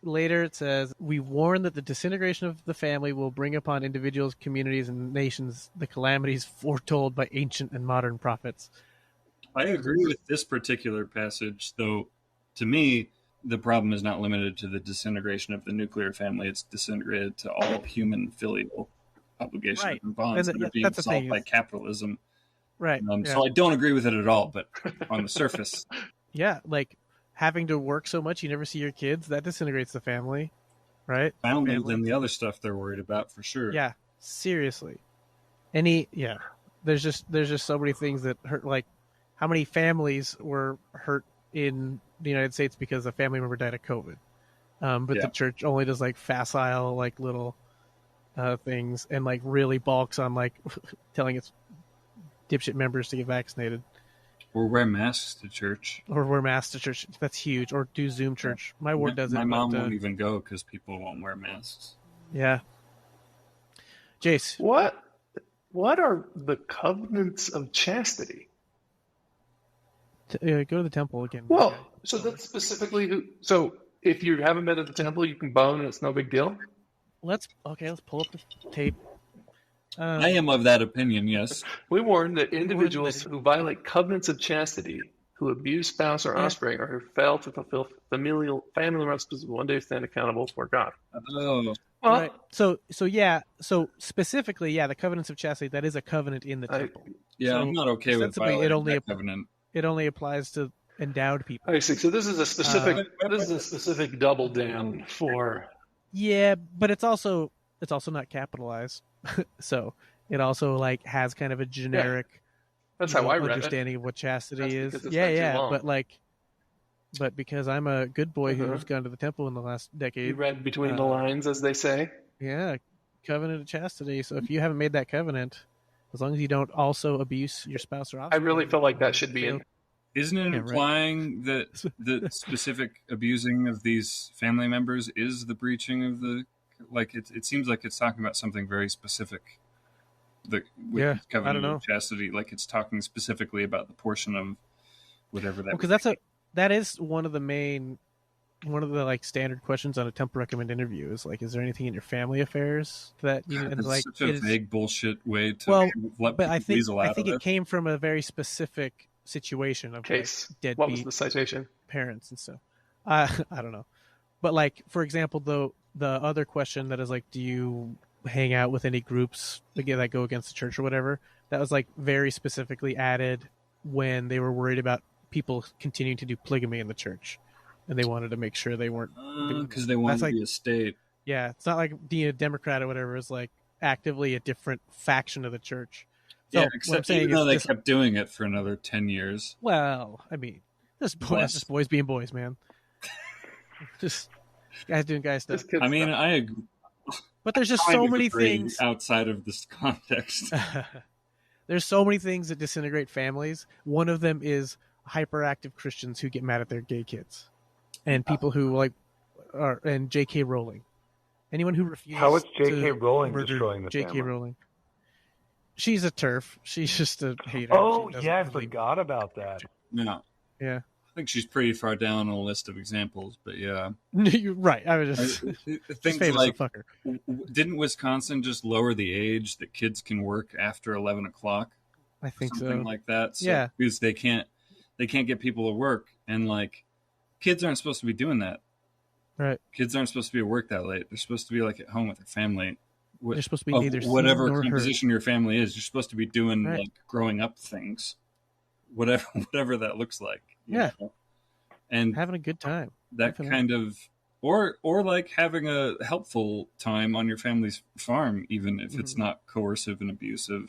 later it says, we warn that the disintegration of the family will bring upon individuals, communities, and nations the calamities foretold by ancient and modern prophets. I agree with this particular passage, though. To me, the problem is not limited to the disintegration of the nuclear family. It's disintegrated to all human filial obligations Right. and bonds And that are being that's the solved thing by is- capitalism. Right. So I don't agree with it at all, but on the surface. Yeah, like having to work so much you never see your kids, that disintegrates the family, right? Family than the other stuff they're worried about, for sure. Yeah, seriously. There's just so many things that hurt. Like, how many families were hurt in the United States because a family member died of COVID? But the church only does like facile, like little things, and like really balks on like telling its dipshit members to get vaccinated. Or wear masks to church. Or wear masks to church. That's huge. Or do Zoom church. My ward does it. My mom won't even go because people won't wear masks. Yeah. Jace. What are the covenants of chastity? Go to the temple again. Well, so that's specifically who. So if you haven't been at the temple, you can bone and it's no big deal? Let's pull up the tape. I am of that opinion, yes. We warn that individuals who violate covenants of chastity, who abuse spouse or offspring, or who fail to fulfill family responsibilities, one day stand accountable for God. Oh. Right. So specifically, the covenants of chastity, that is a covenant in the temple. I'm not okay with violating that covenant. It only applies to endowed people. I see. So this is a specific double down for. Yeah, but it's also not capitalized. So it also like has kind of a generic that's how I read understanding of what chastity is. But because I'm a good boy who's gone to the temple in the last decade. You read between the lines, as they say. Yeah, covenant of chastity. So if you haven't made that covenant, as long as you don't also abuse your spouse or offspring. I really feel like that should be in. Isn't it implying that the specific abusing of these family members is the breaching of the... Like, it seems like it's talking about something very specific. With covenant of chastity, like it's talking specifically about the portion of whatever that. Because that is one of the like standard questions on a temple recommend interview is like, is there anything in your family affairs that you and like such a vague bullshit way to let but people I think it came from a very specific situation of case. Like, deadbeat what was the citation? Parents and stuff. I don't know, but like for example, the other question that is like, do you hang out with any groups that go against the church or whatever? That was like very specifically added when they were worried about people continuing to do polygamy in the church, and they wanted to make sure they weren't because they wanted to be a state. Yeah, it's not like being a Democrat or whatever is like actively a different faction of the church. So except even though they kept doing it for another 10 years. Well, I mean, that's just boys being boys, man. Just guys doing guy stuff. I mean, I agree. But there's just so many things outside of this context. There's so many things that disintegrate families. One of them is hyperactive Christians who get mad at their gay kids, and people who and J.K. Rowling. Anyone who refuses. How is J.K. Rowling destroying the J.K. family? Rowling. She's a turf. She's just a hater. Oh yeah, I forgot about that. No. Yeah. I think she's pretty far down on a list of examples, but yeah. You're right. I was just things like, didn't Wisconsin just lower the age that kids can work after 11 o'clock? I think something like that. So, yeah, because they can't get people to work, and like kids aren't supposed to be doing that. Right. Kids aren't supposed to be at work that late. They're supposed to be like at home with their family. They're supposed to be neither whatever composition your family is. You're supposed to be doing like growing up things, whatever that looks like. Yeah, know? And having a good time. That kind of, or like having a helpful time on your family's farm, even if it's not coercive and abusive.